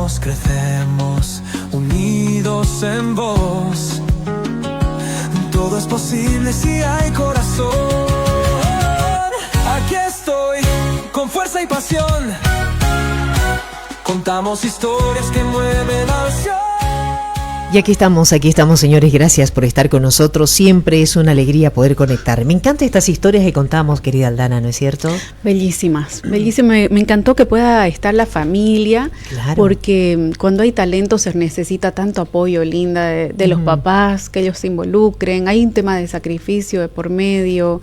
Crecemos, crecemos, unidos en vos. Todo es posible si hay corazón. Aquí estoy, con fuerza y pasión. Contamos historias que mueven al cielo. Y aquí estamos, señores, gracias por estar con nosotros, siempre es una alegría poder conectar. Me encantan estas historias que contamos, querida Aldana, ¿no es cierto? Bellísimas, bellísimas, me encantó que pueda estar la familia, claro. Porque cuando hay talento se necesita tanto apoyo, Linda, de los papás, que ellos se involucren, hay un tema de sacrificio de por medio,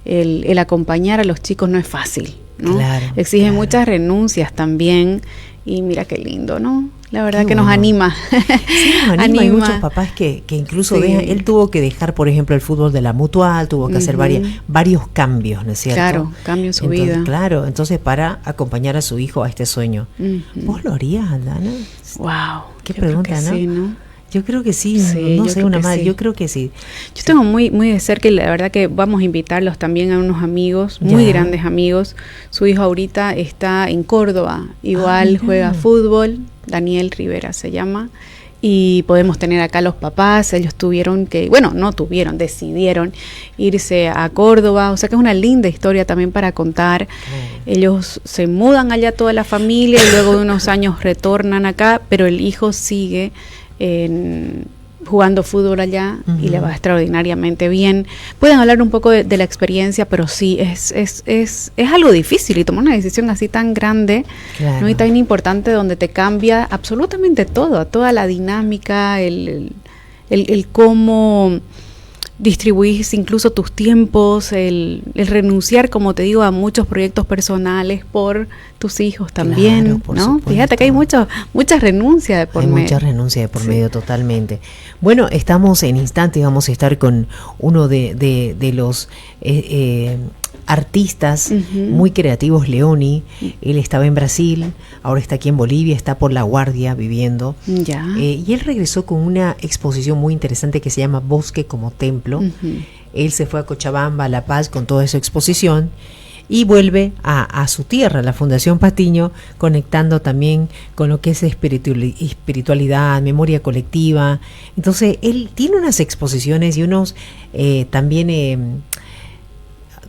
el acompañar a los chicos no es fácil, ¿no? Claro, exige muchas renuncias también, y mira qué lindo, ¿no? La verdad que nos anima. Sí, nos anima. Hay muchos papás que incluso dejan. Él tuvo que dejar, por ejemplo, el fútbol de la Mutual, tuvo que hacer varios cambios, ¿no es cierto? Claro, cambios en su vida. Claro, entonces para acompañar a su hijo a este sueño. ¿Vos lo harías, Aldana? Wow. Qué pregunta, ¿no? Sí, ¿no? Yo creo que sí, no sé, una madre, yo creo que sí. Yo tengo muy de cerca y la verdad que vamos a invitarlos también a unos amigos, muy grandes amigos. Su hijo ahorita está en Córdoba, igual juega fútbol, Daniel Rivera se llama, y podemos tener acá los papás. Ellos decidieron irse a Córdoba, o sea que es una linda historia también para contar. Ellos se mudan allá toda la familia y luego de unos años retornan acá, pero el hijo sigue jugando fútbol allá y le va extraordinariamente bien. Pueden hablar un poco de la experiencia, pero sí, es algo difícil y tomar una decisión así tan grande, ¿no? Y tan importante, donde te cambia absolutamente todo, toda la dinámica, el cómo distribuís incluso tus tiempos, el renunciar, como te digo, a muchos proyectos personales por tus hijos también, claro, ¿no? Supuesto. Fíjate que hay muchas renuncias de por medio. Hay muchas renuncias de por medio, totalmente. Bueno, estamos en instantes, vamos a estar con uno de los artistas muy creativos, Leoni. Él estaba en Brasil, ahora está aquí en Bolivia, está por La Guardia viviendo. Y él regresó con una exposición muy interesante que se llama Bosque como Templo. Él se fue a Cochabamba, a La Paz, con toda esa exposición y vuelve a su tierra, la Fundación Patiño, conectando también con lo que es espiritualidad, memoria colectiva. Entonces él tiene unas exposiciones y unos también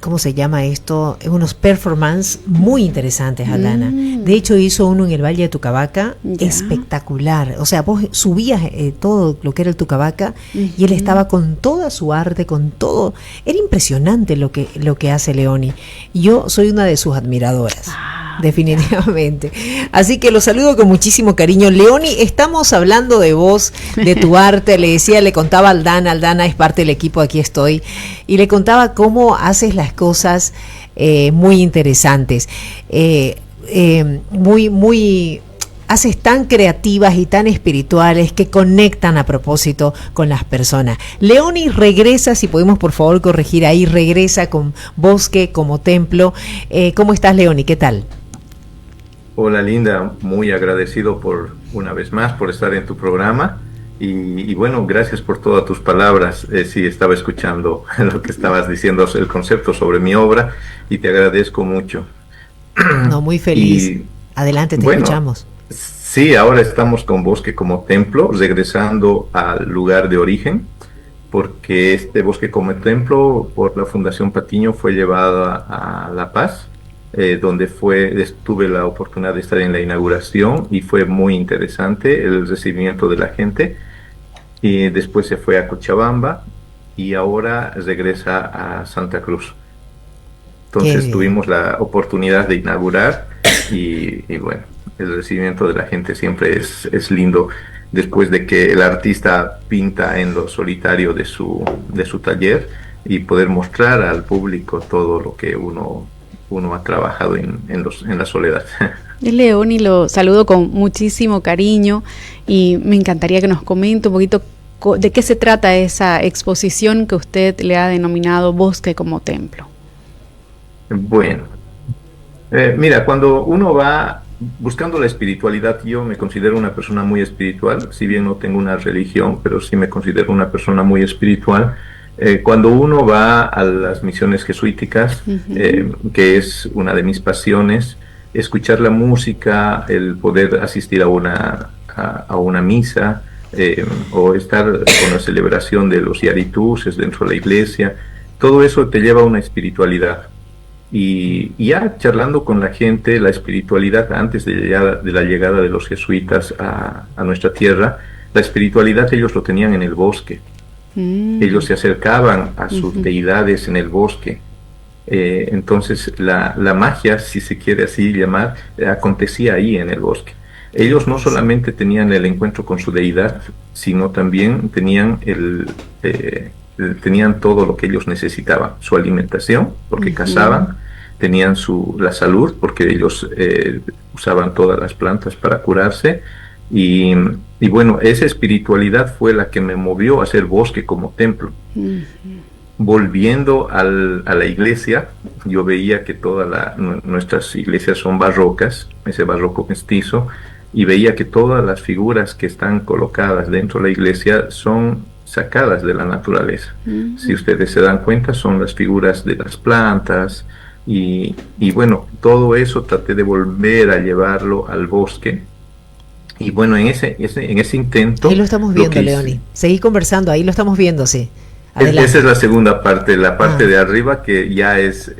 ¿cómo se llama esto? Unos performances muy interesantes, Aldana. De hecho, hizo uno en el Valle de Tucabaca, espectacular. O sea, vos subías todo lo que era el Tucabaca y él estaba con toda su arte, con todo. Era impresionante lo que hace Leoni. Yo soy una de sus admiradoras. Definitivamente. Así que lo saludo con muchísimo cariño. Leoni, estamos hablando de vos, de tu arte. Le contaba a Aldana es parte del equipo, aquí estoy, y le contaba cómo haces las cosas muy interesantes, muy haces tan creativas y tan espirituales que conectan a propósito con las personas. Leoni regresa, si podemos por favor corregir ahí, regresa con Bosque como Templo. ¿Cómo estás, Leoni? ¿Qué tal? Hola, Linda, muy agradecido una vez más por estar en tu programa y bueno, gracias por todas tus palabras. Sí, estaba escuchando lo que estabas diciendo, el concepto sobre mi obra, y te agradezco mucho. No, muy feliz. Adelante, te escuchamos. Sí, ahora estamos con Bosque como Templo, regresando al lugar de origen, porque este Bosque como Templo por la Fundación Patiño fue llevado a La Paz, donde tuve la oportunidad de estar en la inauguración y fue muy interesante el recibimiento de la gente. Y después se fue a Cochabamba y ahora regresa a Santa Cruz. Entonces tuvimos la oportunidad de inaugurar y bueno, el recibimiento de la gente siempre es lindo, después de que el artista pinta en lo solitario de su taller y poder mostrar al público todo lo que uno ha trabajado en la soledad. Leoni, lo saludo con muchísimo cariño y me encantaría que nos comente un poquito de qué se trata esa exposición que usted le ha denominado Bosque como Templo. Bueno, mira, cuando uno va buscando la espiritualidad, yo me considero una persona muy espiritual, si bien no tengo una religión, pero sí me considero una persona muy espiritual. Cuando uno va a las misiones jesuíticas, que es una de mis pasiones, escuchar la música, el poder asistir a una misa, o estar con la celebración de los yarituses dentro de la iglesia, todo eso te lleva a una espiritualidad. Y ya charlando con la gente, la espiritualidad antes de la llegada de los jesuitas a nuestra tierra, la espiritualidad ellos lo tenían en el bosque. Ellos se acercaban a sus deidades en el bosque. Entonces la magia, si se quiere así llamar, acontecía ahí en el bosque. Ellos no solamente tenían el encuentro con su deidad, sino también tenían tenían todo lo que ellos necesitaban, su alimentación, porque cazaban, tenían la salud, porque ellos usaban todas las plantas para curarse, y bueno, esa espiritualidad fue la que me movió a hacer bosque como templo. Volviendo a la iglesia, yo veía que nuestras iglesias son barrocas, ese barroco mestizo, y veía que todas las figuras que están colocadas dentro de la iglesia son sacadas de la naturaleza. Si ustedes se dan cuenta, son las figuras de las plantas, y bueno, todo eso traté de volver a llevarlo al bosque. Y bueno, en ese intento... Ahí lo estamos viendo, Leoni. Seguí conversando, ahí lo estamos viendo, sí. Adelante. Esa es la segunda parte, la parte de arriba, que ya es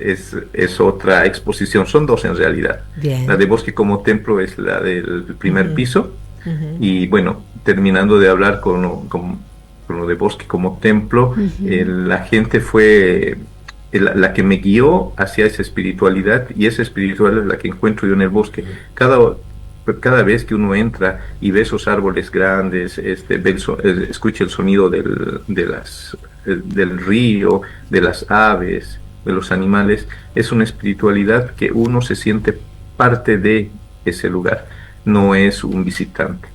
otra exposición. Son dos en realidad. Bien. La de bosque como templo es la del primer piso. Y bueno, terminando de hablar con lo de bosque como templo, la gente fue la que me guió hacia esa espiritualidad, y esa espiritualidad es la que encuentro yo en el bosque. Cada vez que uno entra y ve esos árboles grandes, escucha el sonido del río, de las aves, de los animales, es una espiritualidad que uno se siente parte de ese lugar, no es un visitante.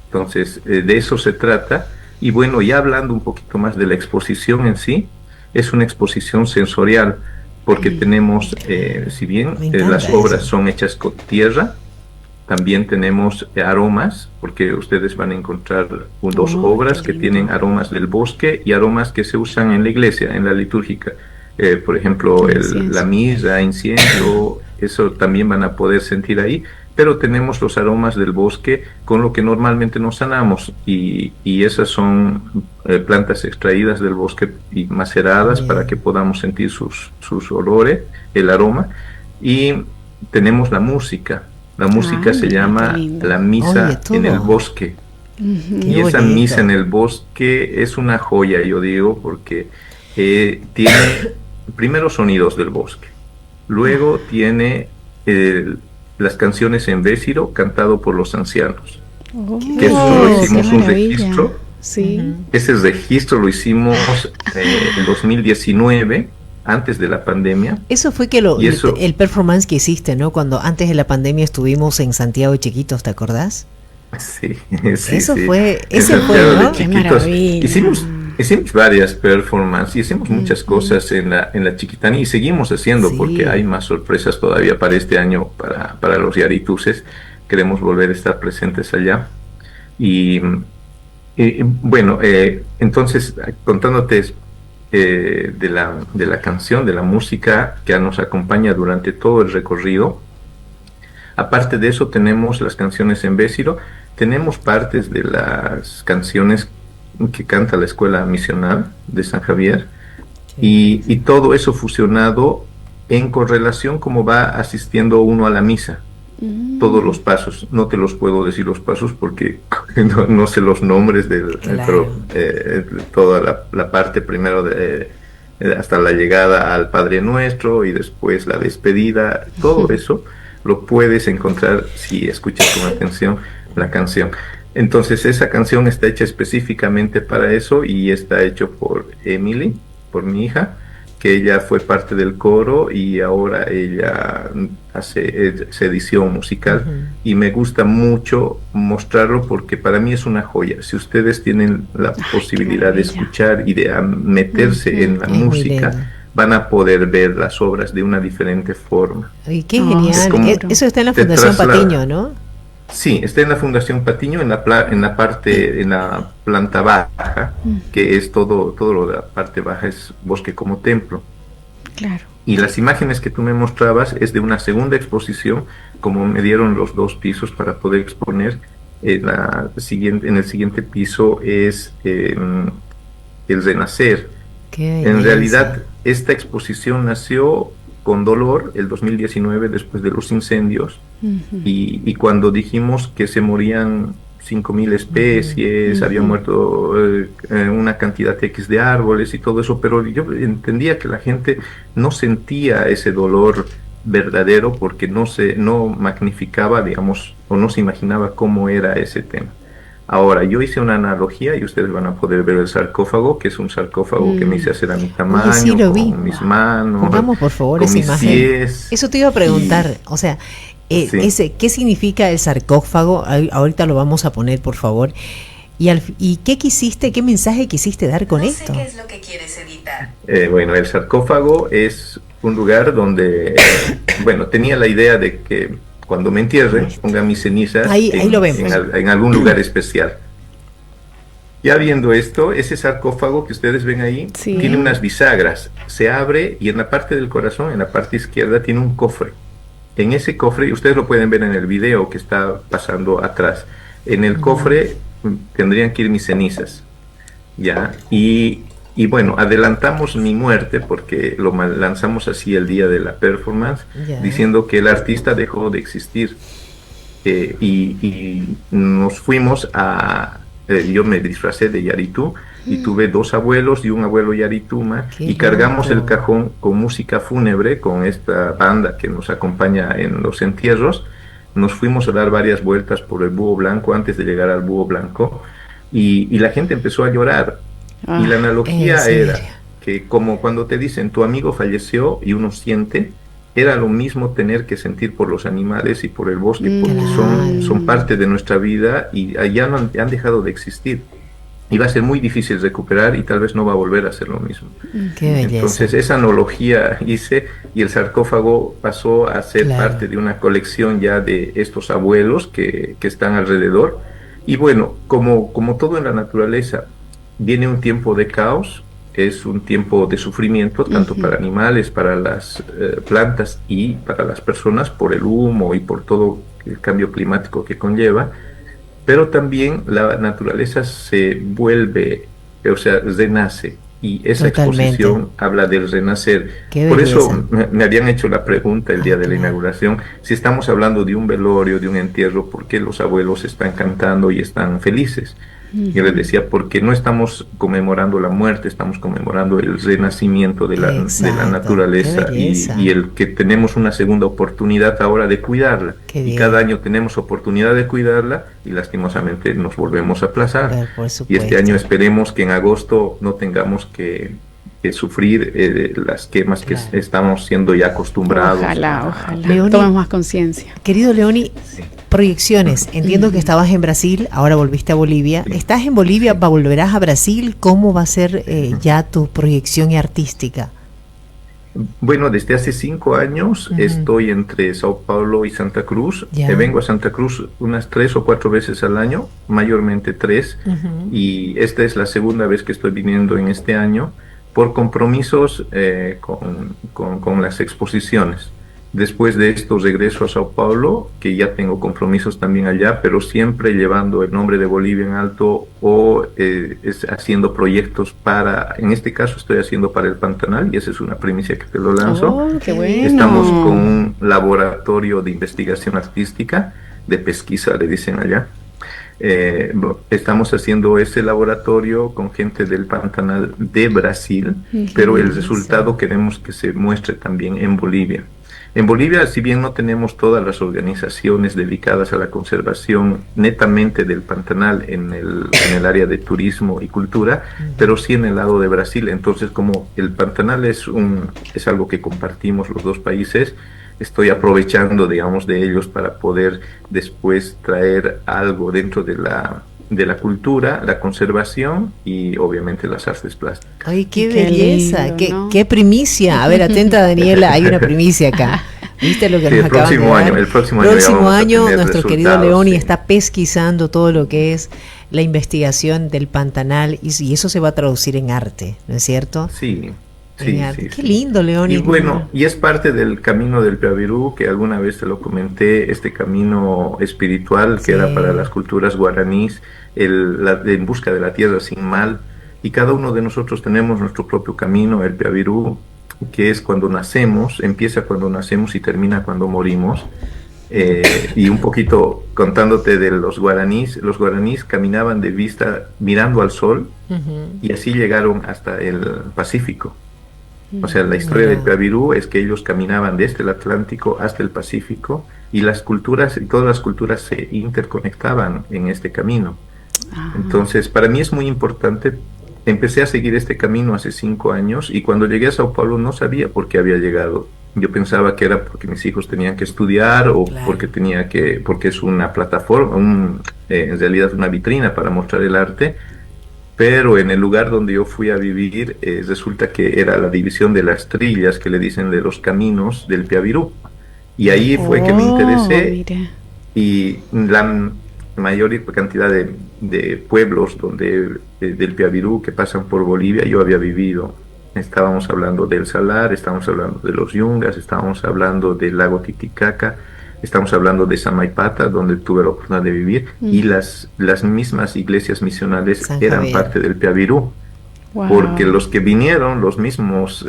Entonces, de eso se trata. Y bueno, ya hablando un poquito más de la exposición en sí, es una exposición sensorial, porque tenemos, si bien las obras son hechas con tierra, también tenemos aromas, porque ustedes van a encontrar dos obras que tienen aromas del bosque y aromas que se usan en la iglesia, en la litúrgica. Por ejemplo, la mirra, incienso, eso también van a poder sentir ahí, pero tenemos los aromas del bosque con lo que normalmente nos sanamos, y esas son plantas extraídas del bosque y maceradas para que podamos sentir sus olores, el aroma. Y tenemos la música. La música se llama la misa en el bosque. Y esa misa en el bosque es una joya, yo digo, porque tiene primero sonidos del bosque, luego tiene las canciones en vésiro cantado por los ancianos, que eso lo hicimos un registro. Ese registro lo hicimos en 2019, antes de la pandemia. Eso fue el performance que hiciste, ¿no? Cuando antes de la pandemia estuvimos en Santiago de Chiquitos, ¿te acordás? Sí. Ese fue, ¿no? Qué maravilla. Hicimos varias performances, hicimos muchas cosas en la Chiquitani, y seguimos haciendo, porque hay más sorpresas todavía para este año, para los yarituses. Queremos volver a estar presentes allá. Y bueno, entonces, contándote de la canción, de la música que nos acompaña durante todo el recorrido. Aparte de eso, tenemos las canciones en vésiro, tenemos partes de las canciones que canta la Escuela Misional de San Javier, y todo eso fusionado en correlación como va asistiendo uno a la misa. Todos los pasos, no te los puedo decir los pasos porque no sé los nombres, pero toda la parte primero hasta la llegada al Padre Nuestro, y después la despedida, todo eso lo puedes encontrar si escuchas con atención la canción. Entonces esa canción está hecha específicamente para eso, y está hecho por Emily, por mi hija, que ella fue parte del coro, y ahora ella hace edición musical, y me gusta mucho mostrarlo porque para mí es una joya. Si ustedes tienen la posibilidad de escuchar y de meterse en la música, van a poder ver las obras de una diferente forma. Ay, qué genial. Eso está en la Fundación Patiño, ¿no? Sí, está en la Fundación Patiño, en la planta baja, que es todo lo de la parte baja es bosque como templo. Claro. Y las imágenes que tú me mostrabas es de una segunda exposición como me dieron los 2 pisos para poder exponer, en el siguiente piso es el renacer. En realidad, esta exposición nació con dolor el 2019 después de los incendios, y cuando dijimos que se morían 5.000 especies, había muerto una cantidad X de árboles y todo eso, pero yo entendía que la gente no sentía ese dolor verdadero porque no magnificaba, digamos, o no se imaginaba cómo era ese tema. Ahora, yo hice una analogía y ustedes van a poder ver el sarcófago, que es un sarcófago que me hice hacer a mi tamaño, sí, lo vi. con mis manos, pongamos por favor con esa mis imagen. pies. Eso te iba a preguntar, o sea, ¿qué significa el sarcófago? Ahorita lo vamos a poner, por favor. ¿Y qué mensaje quisiste dar con esto? No sé qué es lo que quieres editar. Bueno, el sarcófago es un lugar donde, tenía la idea de que cuando me entierre, ponga mis cenizas ahí lo vemos. En algún lugar especial. Ya viendo esto, ese sarcófago que ustedes ven ahí, tiene unas bisagras, se abre y en la parte del corazón, en la parte izquierda, tiene un cofre. En ese cofre, ustedes lo pueden ver en el video que está pasando atrás, en el cofre tendrían que ir mis cenizas, ¿ya? Y bueno, adelantamos mi muerte porque lo lanzamos así el día de la performance, diciendo que el artista dejó de existir. Y nos fuimos yo me disfracé de Yaritú y tuve 2 abuelos y un abuelo Yarituma, y cargamos el cajón con música fúnebre, con esta banda que nos acompaña en los entierros. Nos fuimos a dar varias vueltas por el Búho Blanco antes de llegar al Búho Blanco, y la gente empezó a llorar. Y la analogía era que, como cuando te dicen tu amigo falleció y uno siente, era lo mismo tener que sentir por los animales y por el bosque, porque son parte de nuestra vida y ya han dejado de existir. Y va a ser muy difícil recuperar y tal vez no va a volver a ser lo mismo. Qué belleza. Entonces esa analogía hice, y el sarcófago pasó a ser parte de una colección ya de estos abuelos que están alrededor. Y bueno, como todo en la naturaleza, viene un tiempo de caos, es un tiempo de sufrimiento, tanto para animales, para las plantas y para las personas, por el humo y por todo el cambio climático que conlleva, pero también la naturaleza se vuelve, o sea, renace, y esa exposición habla del renacer. Por eso me habían hecho la pregunta el día de la inauguración, si estamos hablando de un velorio, de un entierro, ¿por qué los abuelos están cantando y están felices? Yo les decía, porque no estamos conmemorando la muerte, estamos conmemorando el renacimiento de la naturaleza, y el que tenemos una segunda oportunidad ahora de cuidarla. Y cada año tenemos oportunidad de cuidarla y lastimosamente nos volvemos a aplazar. Y este año esperemos que en agosto no tengamos que sufrir las quemas que estamos siendo ya acostumbrados. Ojalá tomemos más conciencia. Querido Leoni, proyecciones. Entiendo que estabas en Brasil, ahora volviste a Bolivia. ¿Estás en Bolivia? ¿Volverás a Brasil? ¿Cómo va a ser ya tu proyección artística? Bueno, desde hace 5 años estoy entre Sao Paulo y Santa Cruz. Vengo a Santa Cruz unas 3 o 4 veces al año, mayormente 3. Y esta es la segunda vez que estoy viniendo en este año, por compromisos con las exposiciones. Después de esto regreso a Sao Paulo, que ya tengo compromisos también allá, pero siempre llevando el nombre de Bolivia en alto, o haciendo proyectos en este caso estoy haciendo para el Pantanal, y esa es una primicia que te lo lanzo. ¡Qué bueno! Estamos con un laboratorio de investigación artística, de pesquisa le dicen allá. Estamos haciendo ese laboratorio con gente del Pantanal de Brasil, pero el resultado queremos que se muestre también en Bolivia. En Bolivia, si bien no tenemos todas las organizaciones dedicadas a la conservación netamente del Pantanal en el área de turismo y cultura, pero sí en el lado de Brasil. Entonces, como el Pantanal es algo que compartimos los dos países, estoy aprovechando, digamos, de ellos para poder después traer algo dentro de la cultura, la conservación y obviamente las artes plásticas. ¡Ay, qué belleza! Lindo, ¿no? qué primicia! A ver, atenta Daniela, hay una primicia acá. ¿Viste lo que nos acaban de dar? El próximo año nuestro querido Leoni está pesquisando todo lo que es la investigación del Pantanal, y eso se va a traducir en arte, ¿no es cierto? Sí. Sí, Qué lindo, León. Y bueno, y es parte del camino del Piavirú, que alguna vez te lo comenté, este camino espiritual que era para las culturas guaraníes, en busca de la tierra sin mal. Y cada uno de nosotros tenemos nuestro propio camino, el Piavirú, que es cuando nacemos, empieza cuando nacemos y termina cuando morimos. Y un poquito contándote de los guaraníes caminaban de vista mirando al sol, y así llegaron hasta el Pacífico. O sea, la historia del Piavirú es que ellos caminaban desde el Atlántico hasta el Pacífico, y las culturas, todas las culturas se interconectaban en este camino. Entonces, para mí es muy importante. Empecé a seguir este camino hace 5 años, y cuando llegué a Sao Paulo no sabía por qué había llegado. Yo pensaba que era porque mis hijos tenían que estudiar, o porque es una plataforma, en realidad una vitrina para mostrar el arte. Pero en el lugar donde yo fui a vivir, resulta que era la división de las trillas, que le dicen de los caminos del Piavirú. Y ahí fue que me interesé. Mire. Y la mayor cantidad de pueblos del Piavirú que pasan por Bolivia, yo había vivido. Estábamos hablando del Salar, estábamos hablando de los Yungas, estábamos hablando del lago Titicaca, estamos hablando de Samaipata, donde tuve la oportunidad de vivir, y las mismas iglesias misionales eran parte del Piavirú. Wow. Porque los que vinieron, los mismos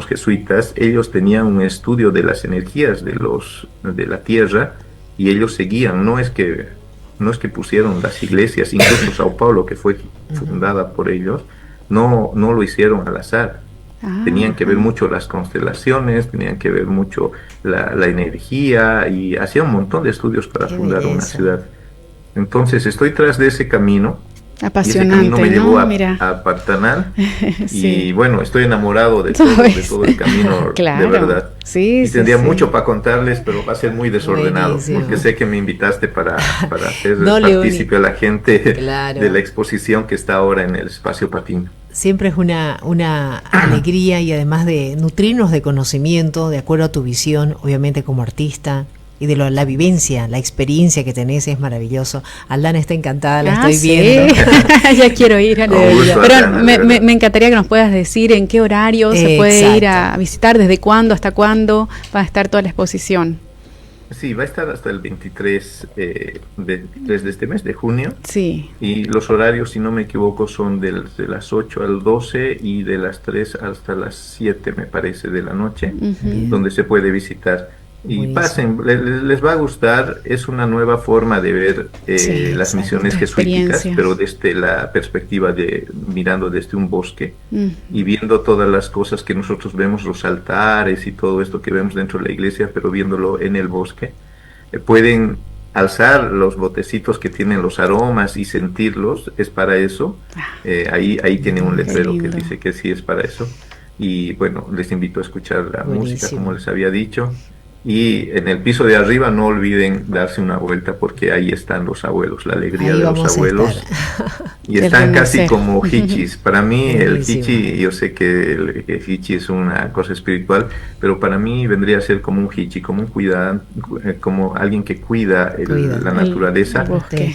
jesuitas, ellos tenían un estudio de las energías de la tierra, y ellos seguían. No es que pusieron las iglesias, incluso Sao Paulo, que fue fundada por ellos, no lo hicieron al azar. Tenían que ver mucho las constelaciones, tenían que ver mucho la energía, y hacía un montón de estudios para fundar una ciudad. Entonces estoy tras de ese camino. Apasionante, y ese camino me llevó a Pantanal. Sí. Y bueno, estoy enamorado de todo el camino, claro. De verdad. Sí, y tendría mucho para contarles, pero va a ser muy desordenado. Buenísimo. Porque sé que me invitaste para hacer partícipe a la gente de la exposición que está ahora en el Espacio Patiño. Siempre es una alegría, y además de nutrirnos de conocimiento, de acuerdo a tu visión, obviamente como artista, y de la vivencia, la experiencia que tenés, es maravilloso. Aldana está encantada, la estoy viendo. Ya quiero ir a pero me encantaría que nos puedas decir en qué horario se puede ir a visitar, desde cuándo hasta cuándo va a estar toda la exposición. Sí, va a estar hasta el 23 de este mes, de junio. Sí. Y los horarios, si no me equivoco, son de las 8 al 12 y de las 3 hasta las 7, me parece, de la noche, donde se puede visitar. Y buenísimo. Pasen, les va a gustar. Es una nueva forma de ver las misiones jesuíticas, pero desde la perspectiva mirando desde un bosque, y viendo todas las cosas que nosotros vemos, los altares y todo esto que vemos dentro de la iglesia, pero viéndolo en el bosque. Pueden alzar los botecitos que tienen los aromas y sentirlos. Es para eso. Ahí tiene un letrero que dice que sí es para eso. Y bueno, les invito a escuchar la música, como les había dicho. Y en el piso de arriba no olviden darse una vuelta, porque ahí están los abuelos, la alegría ahí de los abuelos. Y están casi como hichis. Para mí el hichi, yo sé que el hichi es una cosa espiritual, pero para mí vendría a ser como un hichi, como un como alguien que cuida la naturaleza.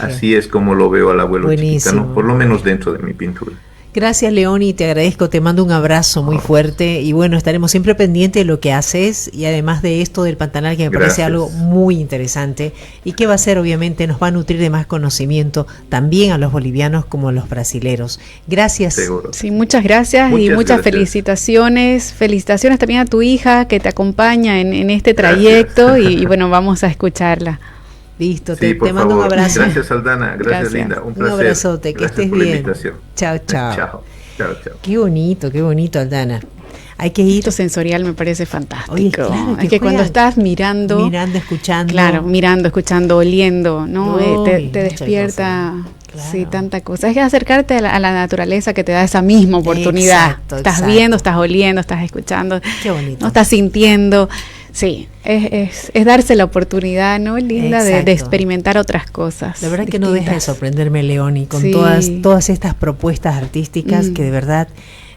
Así es como lo veo al abuelo chiquitano, por lo menos dentro de mi pintura. Gracias, Leoni, te agradezco, te mando un abrazo muy fuerte, y bueno, estaremos siempre pendientes de lo que haces, y además de esto del Pantanal, que me parece algo muy interesante, y que va a ser, obviamente, nos va a nutrir de más conocimiento también a los bolivianos como a los brasileros. Gracias. Seguro. Sí, muchas gracias, y muchas felicitaciones. Felicitaciones también a tu hija que te acompaña en este trayecto, y bueno, vamos a escucharla. Listo, te mando un abrazo. Gracias, Aldana. Gracias, Linda. Un placer. Un abrazote, que estés bien. Chao, chao. Chao. Qué bonito, Aldana. Hay que ir. Esto sensorial me parece fantástico. Oye, claro, es que cuando estás mirando, escuchando. Claro, mirando, escuchando, oliendo, ¿no? Te despierta. Claro. Sí, tanta cosa. Es que acercarte a la naturaleza, que te da esa misma oportunidad. Estás viendo, estás oliendo, estás escuchando. Qué bonito. No estás sintiendo. Sí, es darse la oportunidad, ¿no, Linda, de experimentar otras cosas. La verdad distintas. Que no deja de sorprenderme, Leoni, con todas estas propuestas artísticas que de verdad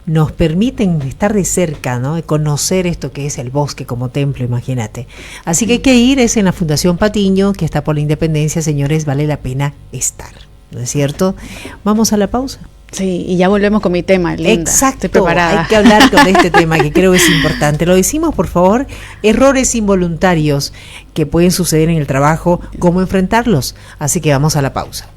nos permiten estar de cerca, ¿no? De conocer esto que es el bosque como templo, imagínate. Así que hay que ir, es en la Fundación Patiño, que está por la Independencia, señores, vale la pena estar, ¿no es cierto? Vamos a la pausa. Sí, y ya volvemos con mi tema, Linda. Exacto, estoy preparada. Hay que hablar con este tema que creo que es importante. Lo decimos, por favor, errores involuntarios que pueden suceder en el trabajo, cómo enfrentarlos. Así que vamos a la pausa.